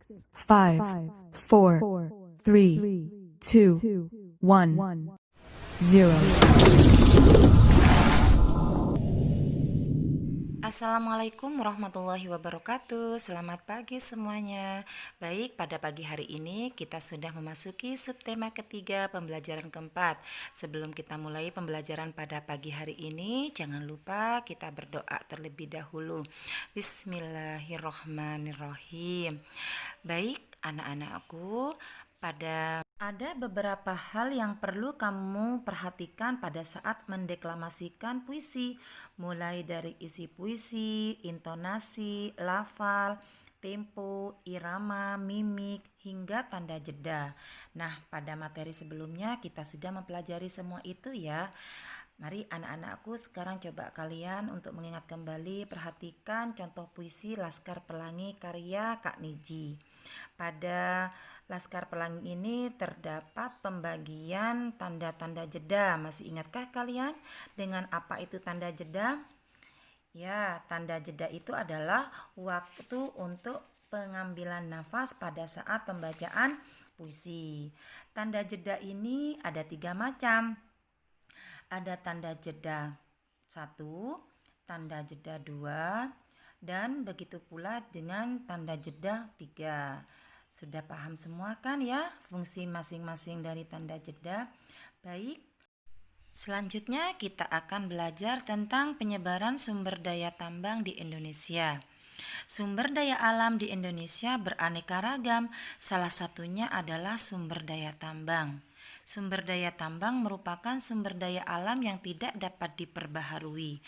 5, 4, 3, 2, 1, 0. Assalamualaikum warahmatullahi wabarakatuh. Selamat pagi semuanya. Baik, pada pagi hari ini kita sudah memasuki subtema ketiga pembelajaran keempat. Sebelum kita mulai pembelajaran pada pagi hari ini, jangan lupa kita berdoa terlebih dahulu. Bismillahirrohmanirrohim. Baik, anak-anakku, ada beberapa hal yang perlu kamu perhatikan pada saat mendeklamasikan puisi, mulai dari isi puisi, intonasi, lafal, tempo, irama, mimik, hingga tanda jeda. Nah, pada materi sebelumnya kita sudah mempelajari semua itu ya. Mari anak-anakku sekarang coba kalian untuk mengingat kembali, perhatikan contoh puisi Laskar Pelangi karya Kak Niji. Pada Laskar Pelangi ini terdapat pembagian tanda-tanda jeda. Masih ingatkah kalian dengan apa itu tanda jeda? Ya, tanda jeda itu adalah waktu untuk pengambilan nafas pada saat pembacaan puisi. Tanda jeda ini ada 3 macam. Ada tanda jeda 1, tanda jeda 2, dan begitu pula dengan tanda jeda 3. Sudah paham semua kan ya fungsi masing-masing dari tanda jeda? Baik, selanjutnya kita akan belajar tentang penyebaran sumber daya tambang di Indonesia. Sumber daya alam di Indonesia beraneka ragam, salah satunya adalah sumber daya tambang. Sumber daya tambang merupakan sumber daya alam yang tidak dapat diperbaharui.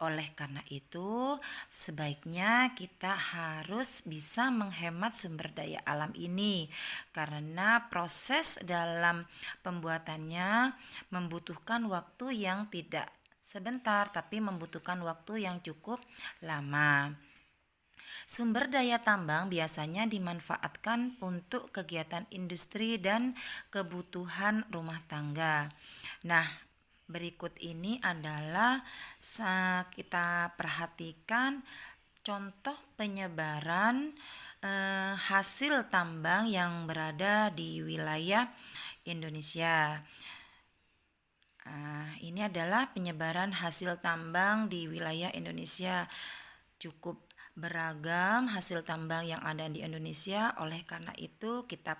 Oleh karena itu, sebaiknya kita harus bisa menghemat sumber daya alam ini, karena proses dalam pembuatannya membutuhkan waktu yang tidak sebentar, tapi membutuhkan waktu yang cukup lama. Sumber daya tambang biasanya dimanfaatkan untuk kegiatan industri dan kebutuhan rumah tangga. Nah, berikut ini adalah kita perhatikan contoh penyebaran hasil tambang yang berada di wilayah Indonesia. Ini adalah penyebaran hasil tambang di wilayah Indonesia. Cukup beragam hasil tambang yang ada di Indonesia. Oleh karena itu kita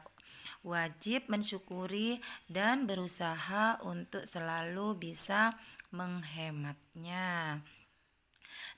wajib mensyukuri dan berusaha untuk selalu bisa menghematnya.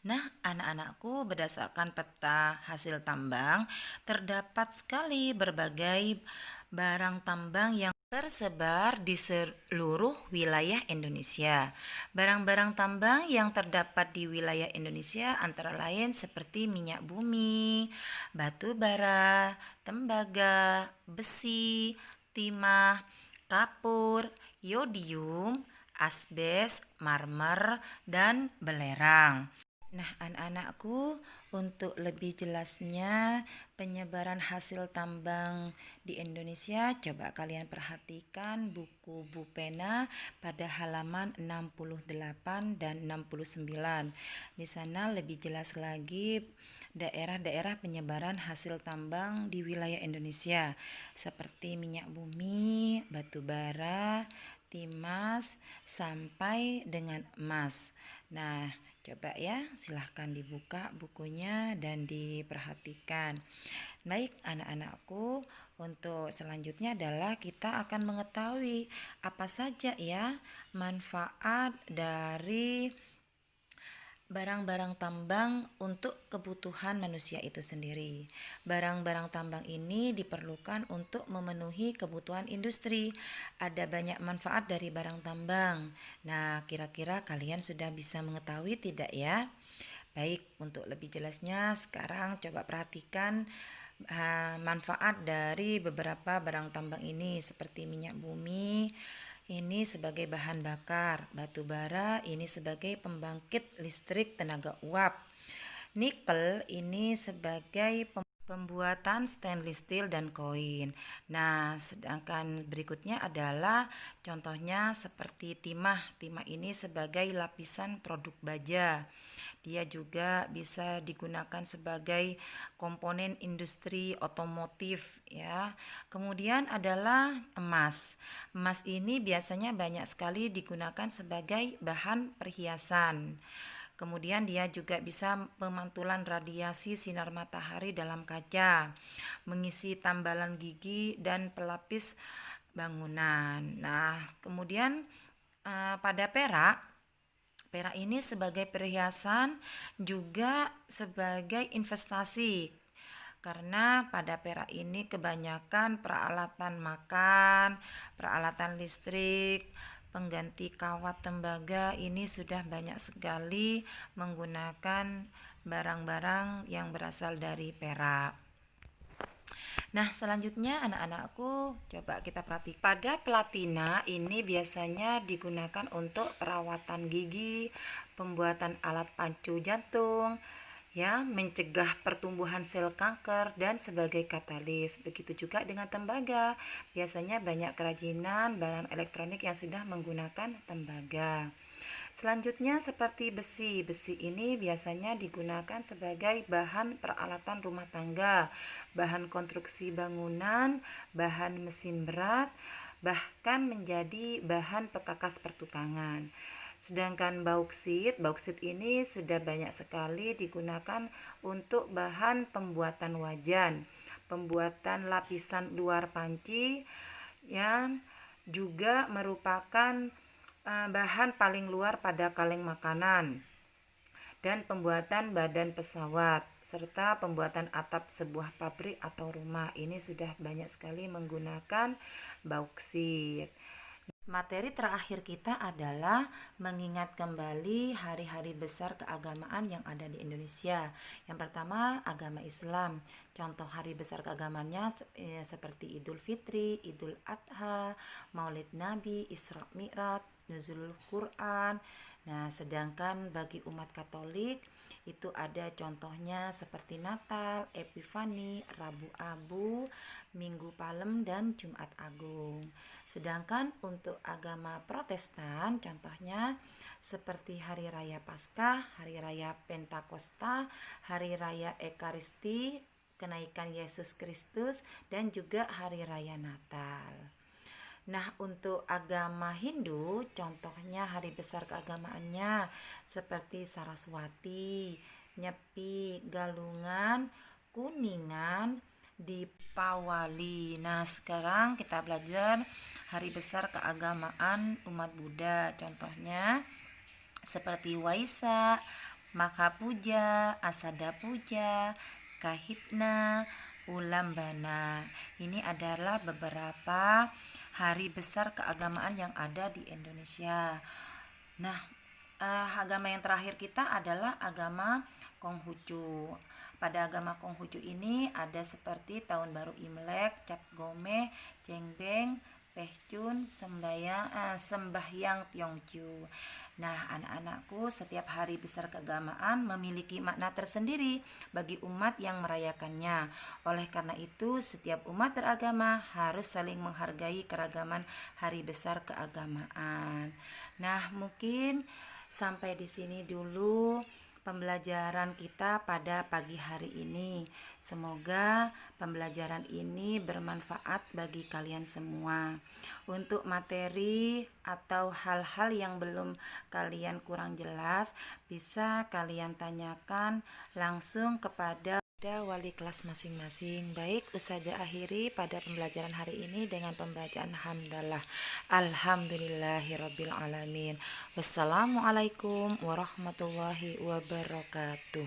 Nah, anak-anakku, berdasarkan peta hasil tambang terdapat sekali berbagai barang tambang yang tersebar di seluruh wilayah Indonesia. Barang-barang tambang yang terdapat di wilayah Indonesia antara lain seperti minyak bumi, batu bara, tembaga, besi, timah, kapur, yodium, asbes, marmer, dan belerang. Nah, anak-anakku, untuk lebih jelasnya penyebaran hasil tambang di Indonesia, coba kalian perhatikan buku Bu Pena pada halaman 68 dan 69. Di sana lebih jelas lagi daerah-daerah penyebaran hasil tambang di wilayah Indonesia seperti minyak bumi, batu bara, timas, sampai dengan emas. Nah, coba ya, silahkan dibuka bukunya dan diperhatikan. Baik anak-anakku, untuk selanjutnya adalah kita akan mengetahui apa saja ya manfaat dari barang-barang tambang untuk kebutuhan manusia itu sendiri. Barang-barang tambang ini diperlukan untuk memenuhi kebutuhan industri. Ada banyak manfaat dari barang tambang. Nah, kira-kira kalian sudah bisa mengetahui tidak ya? Baik, untuk lebih jelasnya sekarang coba perhatikan manfaat dari beberapa barang tambang ini seperti minyak bumi ini sebagai bahan bakar, batu bara ini sebagai pembangkit listrik tenaga uap, nikel ini sebagai pembuatan stainless steel dan koin. Nah, sedangkan berikutnya adalah contohnya seperti timah. Timah ini sebagai lapisan produk baja. Dia juga bisa digunakan sebagai komponen industri otomotif ya. Kemudian adalah emas. Emas ini biasanya banyak sekali digunakan sebagai bahan perhiasan. Kemudian dia juga bisa pemantulan radiasi sinar matahari dalam kaca, mengisi tambalan gigi dan pelapis bangunan. Nah, kemudian pada perak, perak ini sebagai perhiasan juga sebagai investasi. Karena pada perak ini kebanyakan peralatan makan, peralatan listrik, pengganti kawat tembaga ini sudah banyak sekali menggunakan barang-barang yang berasal dari perak. Nah, selanjutnya anak-anakku coba kita perhatikan. Pada platina ini biasanya digunakan untuk perawatan gigi, pembuatan alat pacu jantung, ya, mencegah pertumbuhan sel kanker dan sebagai katalis. Begitu juga dengan tembaga. Biasanya banyak kerajinan barang elektronik yang sudah menggunakan tembaga. Selanjutnya seperti besi. Besi ini biasanya digunakan sebagai bahan peralatan rumah tangga, bahan konstruksi bangunan, bahan mesin berat, bahkan menjadi bahan pekakas pertukangan. Sedangkan bauksit ini sudah banyak sekali digunakan untuk bahan pembuatan wajan, pembuatan lapisan luar panci yang juga merupakan bahan paling luar pada kaleng makanan dan pembuatan badan pesawat serta pembuatan atap sebuah pabrik atau rumah. Ini sudah banyak sekali menggunakan bauksit. Materi terakhir kita adalah mengingat kembali hari-hari besar keagamaan yang ada di Indonesia. Yang pertama, agama Islam. Contoh hari besar keagamannya seperti Idul Fitri, Idul Adha, Maulid Nabi, Isra Mi'raj, Nuzulul Quran. Nah, sedangkan bagi umat Katolik itu ada contohnya seperti Natal, Epifani, Rabu Abu, Minggu Palem, dan Jumat Agung. Sedangkan untuk agama Protestan contohnya seperti Hari Raya Paskah, Hari Raya Pentakosta, Hari Raya Ekaristi, kenaikan Yesus Kristus, dan juga Hari Raya Natal. Nah, untuk agama Hindu, contohnya hari besar keagamaannya seperti Saraswati, Nyepi, Galungan, Kuningan, Dipawali. Nah, sekarang kita belajar hari besar keagamaan umat Buddha. Contohnya seperti Waisak, Maka Puja, Asada Puja, Kahitna, Ulambana. Ini adalah beberapa hari besar keagamaan yang ada di Indonesia. Nah, agama yang terakhir kita adalah agama Konghucu. Pada agama Konghucu ini ada seperti tahun baru Imlek, Cap Gome, Cengbeng, Pehcun, sembahyang Tiongju. Nah, anak-anakku, setiap hari besar keagamaan memiliki makna tersendiri bagi umat yang merayakannya. Oleh karena itu, setiap umat beragama harus saling menghargai keragaman hari besar keagamaan. Nah, mungkin sampai di sini dulu pembelajaran kita pada pagi hari ini. Semoga pembelajaran ini bermanfaat bagi kalian semua. Untuk materi atau hal-hal yang belum kalian kurang jelas, bisa kalian tanyakan langsung kepada wali kelas masing-masing. Baik, Ustazah akhiri pada pembelajaran hari ini dengan pembacaan hamdalah. Alhamdulillahirabbil alamin. Wassalamualaikum warahmatullahi wabarakatuh.